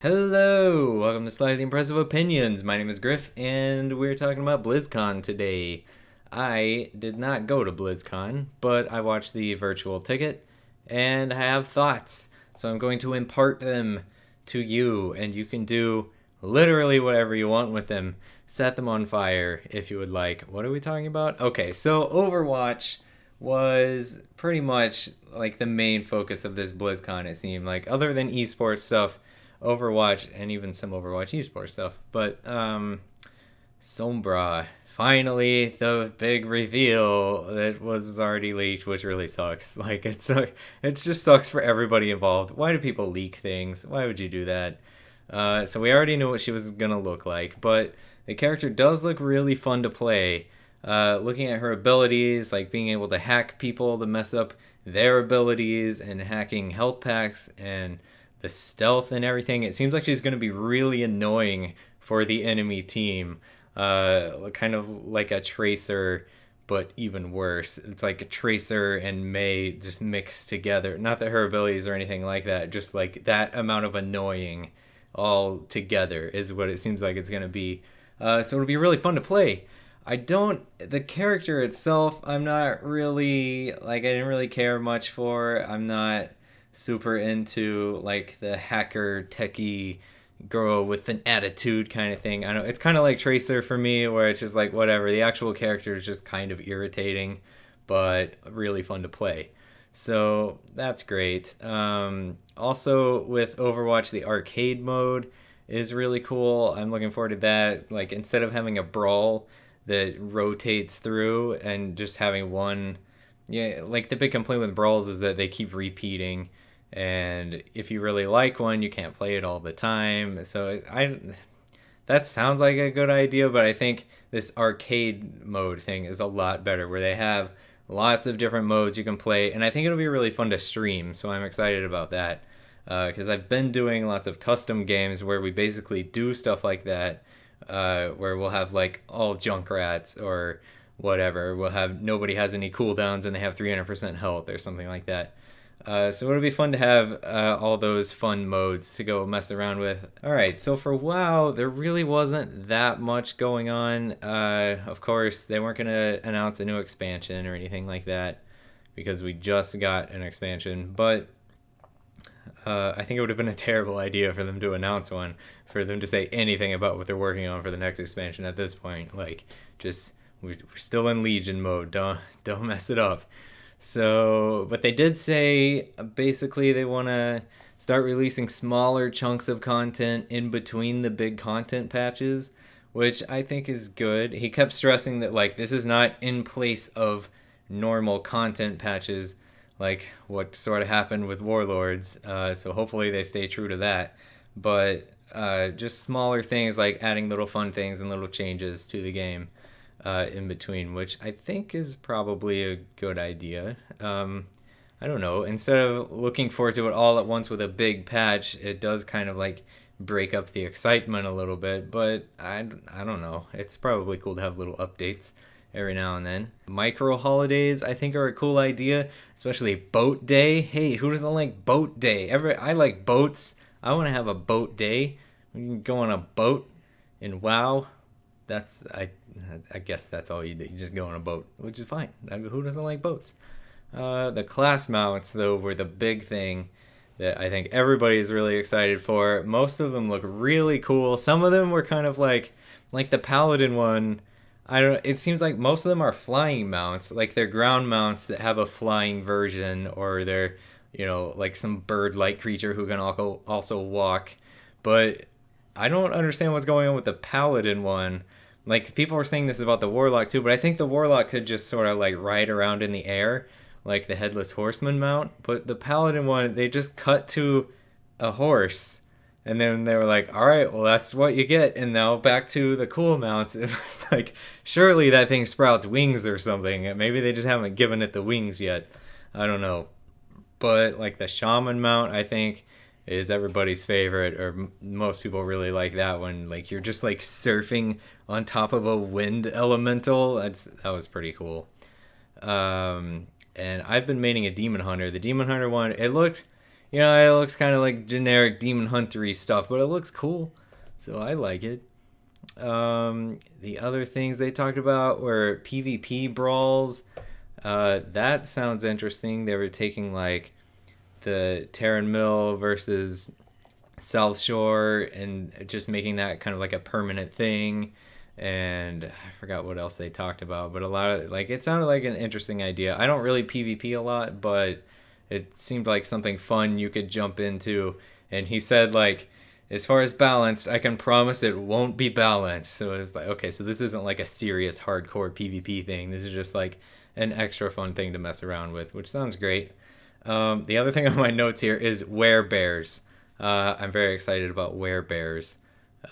Hello, welcome to Slightly Impressive Opinions. My name is Griff, and we're talking about BlizzCon today. I did not go to BlizzCon, but I watched the virtual ticket, and I have thoughts. So I'm going to impart them to you, and you can do literally whatever you want with them. Set them on fire if you would like. What are we talking about? Okay, so Overwatch was pretty much like the main focus of this BlizzCon, it seemed like, other than esports stuff. Overwatch and even some Overwatch esports stuff. But Sombra, finally the big reveal that was already leaked, which really sucks. Like it just sucks for everybody involved. Why do people leak things? Why would you do that? So we already knew what she was gonna look like, but the character does look really fun to play. Looking at her abilities, like being able to hack people to mess up their abilities and hacking health packs and the stealth and everything, it seems like she's going to be really annoying for the enemy team. Kind of like a Tracer, but even worse. It's like a Tracer and Mei just mixed together. Not that her abilities or anything like that, just like that amount of annoying all together is what it seems like it's going to be. So it'll be really fun to play. The character itself, I'm not really, like, I didn't really care much for. I'm not super into like the hacker techie girl with an attitude kind of thing. I know it's kind of like Tracer for me, where it's just like whatever. The actual character is just kind of irritating, but really fun to play. So that's great. Also with Overwatch, the arcade mode is really cool. I'm looking forward to that. Like instead of having a brawl that rotates through and just having one, yeah, like the big complaint with brawls is that they keep repeating, and if you really like one, you can't play it all the time. So that sounds like a good idea, but I think this arcade mode thing is a lot better, where they have lots of different modes you can play, and I think it'll be really fun to stream. So I'm excited about that, because I've been doing lots of custom games where we basically do stuff like that, where we'll have like all Junkrats or whatever. We'll have nobody has any cooldowns and they have 300% health or something like that. So it'll be fun to have all those fun modes to go mess around with. Alright, so for WoW, there really wasn't that much going on. Of course, they weren't going to announce a new expansion or anything like that, because we just got an expansion. But I think it would have been a terrible idea for them to announce one, for them to say anything about what they're working on for the next expansion at this point. Like, just, we're still in Legion mode. Don't mess it up. So, but they did say basically they want to start releasing smaller chunks of content in between the big content patches, which I think is good. He kept stressing that, like, this is not in place of normal content patches, like what sort of happened with Warlords. So hopefully they stay true to that. But just smaller things like adding little fun things and little changes to the game in between, which I think is probably a good idea. I don't know. Instead of looking forward to it all at once with a big patch, it does kind of like break up the excitement a little bit. But I don't know. It's probably cool to have little updates every now and then. Micro holidays, I think, are a cool idea, especially Boat Day. Hey, who doesn't like Boat Day? I like boats. I want to have a boat day. We can go on a boat in WoW. I guess that's all you do. You just go on a boat, which is fine. Who doesn't like boats? The class mounts, though, were the big thing that I think everybody is really excited for. Most of them look really cool. Some of them were kind of like the Paladin one. It seems like most of them are flying mounts, like they're ground mounts that have a flying version, or they're, like some bird-like creature who can also walk. But I don't understand what's going on with the Paladin one. Like, people were saying this about the Warlock too, but I think the Warlock could just sort of like ride around in the air, like the Headless Horseman mount. But the Paladin one, they just cut to a horse, and then they were like, all right, well, that's what you get, and now back to the cool mounts. It was like, surely that thing sprouts wings or something. Maybe they just haven't given it the wings yet. I don't know. But like the Shaman mount, I think, is everybody's favorite, or most people really like that one. Like, you're just like surfing on top of a wind elemental. That was pretty cool. And I've been maining a Demon Hunter. The Demon Hunter one, it looked You know, it looks kind of like generic demon huntery stuff, but it looks cool, so I like it. The other things they talked about were PvP brawls. That sounds interesting. They were taking like the Terran Mill versus South Shore and just making that kind of like a permanent thing. And I forgot what else they talked about, but a lot of like it sounded like an interesting idea. I don't really PvP a lot, but it seemed like something fun you could jump into. And he said like, as far as balanced, I can promise it won't be balanced. So it's like, okay, so this isn't like a serious hardcore PvP thing. This is just like an extra fun thing to mess around with, which sounds great. The other thing on my notes here is werebears. I'm very excited about werebears.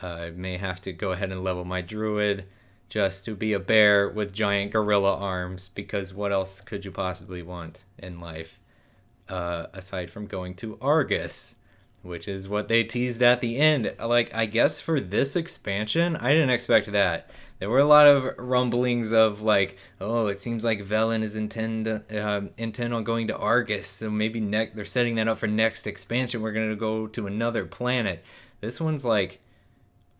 I may have to go ahead and level my druid just to be a bear with giant gorilla arms, because what else could you possibly want in life aside from going to Argus, which is what they teased at the end. Like, I guess for this expansion, I didn't expect that. There were a lot of rumblings of like, oh, it seems like Velen is intent on going to Argus, so maybe they're setting that up for next expansion. We're gonna go to another planet. This one's like,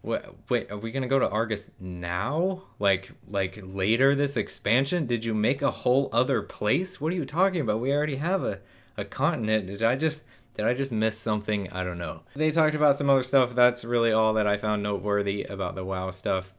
wait, are we gonna go to Argus now? Like later this expansion? Did you make a whole other place? What are you talking about? We already have a continent. Did I just miss something? I don't know. They talked about some other stuff. That's really all that I found noteworthy about the WoW stuff.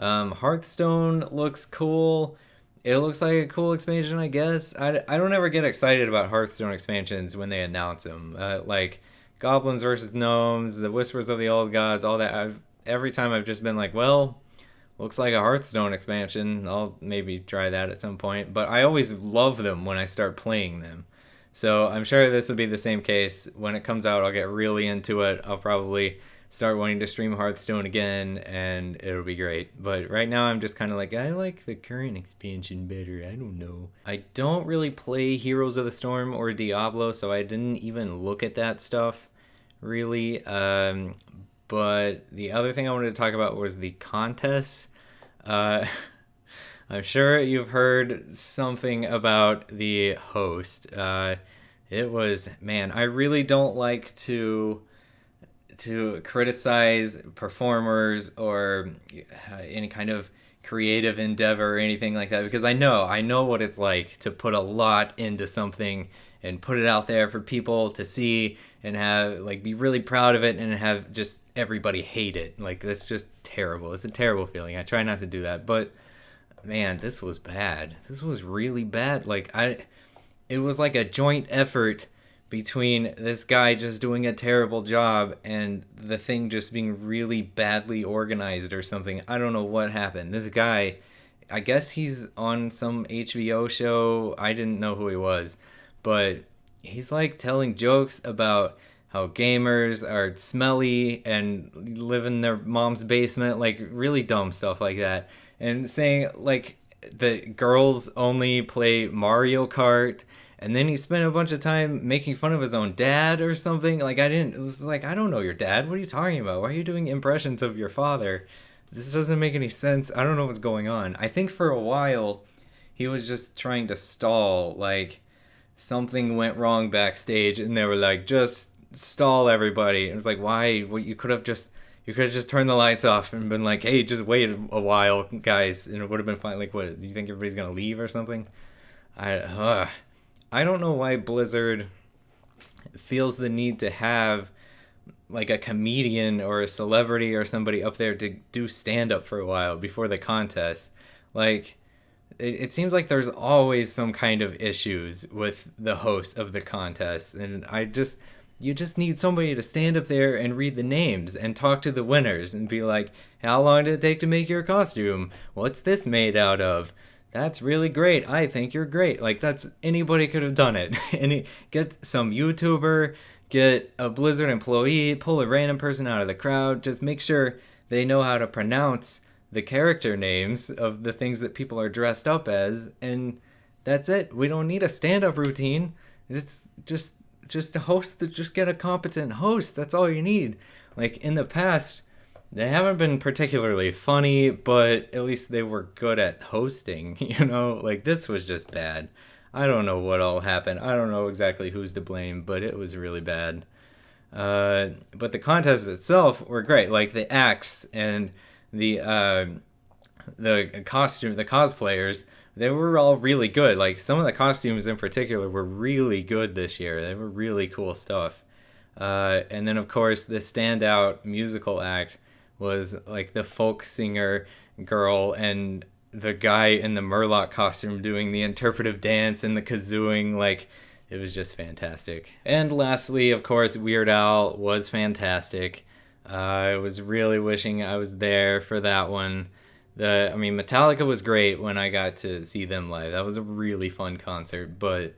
Hearthstone looks cool. It looks like a cool expansion, I guess. I don't ever get excited about Hearthstone expansions when they announce them. Like Goblins versus Gnomes, the Whispers of the Old Gods, all that. Every time I've just been like, well, looks like a Hearthstone expansion. I'll maybe try that at some point. But I always love them when I start playing them. So I'm sure this will be the same case. When it comes out, I'll get really into it. I'll probably start wanting to stream Hearthstone again, and it'll be great. But right now, I'm just kind of like, I like the current expansion better. I don't know. I don't really play Heroes of the Storm or Diablo, so I didn't even look at that stuff, really. But the other thing I wanted to talk about was the contests. I'm sure you've heard something about the host. It was, man, I really don't like to criticize performers or any kind of creative endeavor or anything like that, because I know what it's like to put a lot into something and put it out there for people to see and have like be really proud of it and have just everybody hate it. Like, that's just terrible. It's a terrible feeling. I try not to do that, but man, this was bad. This was really bad. It was like a joint effort between this guy just doing a terrible job and the thing just being really badly organized or something. I don't know what happened. This guy, I guess he's on some HBO show. I didn't know who he was, but he's like telling jokes about how gamers are smelly and live in their mom's basement, like really dumb stuff like that. And saying like that girls only play Mario Kart, and then he spent a bunch of time making fun of his own dad or something. It was like, I don't know your dad. What are you talking about? Why are you doing impressions of your father? This doesn't make any sense. I don't know what's going on. I think for a while he was just trying to stall, like something went wrong backstage and they were like, just stall everybody. And it was like, why? Well, you could have just turned the lights off and been like, hey, just wait a while, guys, and it would have been fine. Like, what, do you think everybody's gonna leave or something? I don't know why Blizzard feels the need to have like a comedian or a celebrity or somebody up there to do stand-up for a while before the contest. Like, it seems like there's always some kind of issues with the host of the contest, and you just need somebody to stand up there and read the names and talk to the winners and be like, how long did it take to make your costume? What's this made out of? That's really great. I think you're great. Like, anybody could have done it. Get some YouTuber, get a Blizzard employee, pull a random person out of the crowd, just make sure they know how to pronounce the character names of the things that people are dressed up as, and that's it. We don't need a stand-up routine. It's just a host, just get a competent host. That's all you need. Like, in the past, they haven't been particularly funny, but at least they were good at hosting, you know? Like, this was just bad. I don't know what all happened. I don't know exactly who's to blame, but it was really bad. But the contests itself were great. Like the acts and the costume, the cosplayers, they were all really good. Like some of the costumes in particular were really good this year. They were really cool stuff. And then of course the standout musical act was like the folk singer girl and the guy in the Murloc costume doing the interpretive dance and the kazooing. Like it was just fantastic. And lastly, of course, Weird Al was fantastic. I was really wishing I was there for that one. Metallica was great when I got to see them live. That was a really fun concert. But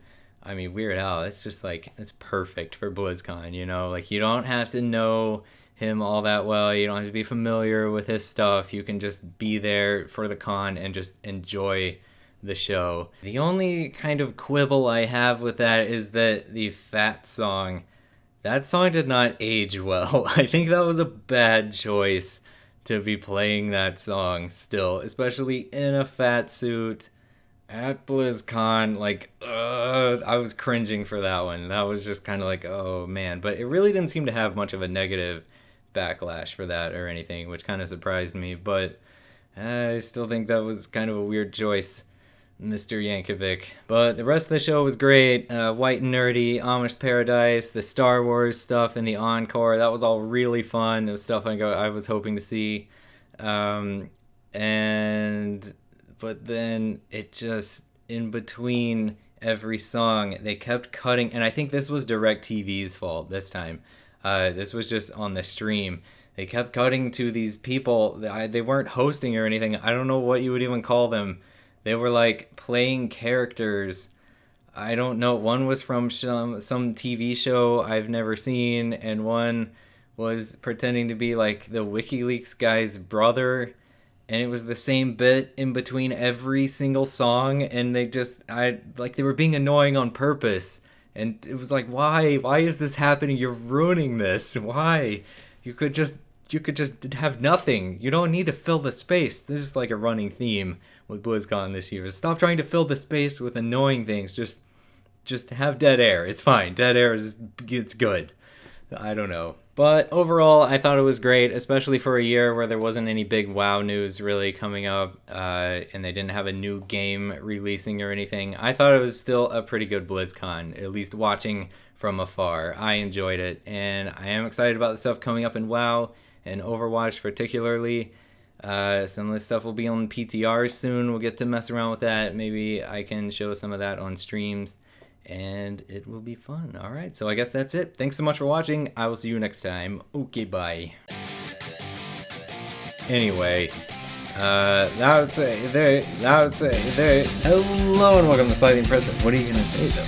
Weird Al, it's just like, it's perfect for BlizzCon, you know? Like, you don't have to know him all that well. You don't have to be familiar with his stuff. You can just be there for the con and just enjoy the show. The only kind of quibble I have with that is that the Fat song, that song did not age well. I think that was a bad choice to be playing that song still, especially in a fat suit at BlizzCon. Like, I was cringing for that one. That was just kind of like, oh man. But it really didn't seem to have much of a negative backlash for that or anything, which kind of surprised me. But I still think that was kind of a weird choice, Mr. Yankovic. But the rest of the show was great. White and Nerdy, Amish Paradise, the Star Wars stuff and the Encore. That was all really fun. It was stuff I was hoping to see. But then it just, in between every song, they kept cutting. And I think this was DirecTV's fault this time. This was just on the stream. They kept cutting to these people. They weren't hosting or anything. I don't know what you would even call them. They were like playing characters. I don't know. One was from some TV show I've never seen, and one was pretending to be like the WikiLeaks guy's brother, and it was the same bit in between every single song, and they were being annoying on purpose. And it was like, why? Why is this happening? You're ruining this. Why? You could just have nothing. You don't need to fill the space. This is like a running theme with BlizzCon this year. Stop trying to fill the space with annoying things. Just have dead air. It's fine. Dead air it's good. I don't know. But overall, I thought it was great, especially for a year where there wasn't any big WoW news really coming up, and they didn't have a new game releasing or anything. I thought it was still a pretty good BlizzCon, at least watching from afar. I enjoyed it, and I am excited about the stuff coming up in WoW and Overwatch particularly. Some of this stuff will be on PTR soon. We'll get to mess around with that. Maybe I can show some of that on streams, and it will be fun. All right, so I guess that's it. Thanks so much for watching. I will see you next time. Okay, bye. Anyway, hello and welcome to Slightly Impressive. What are you gonna say though?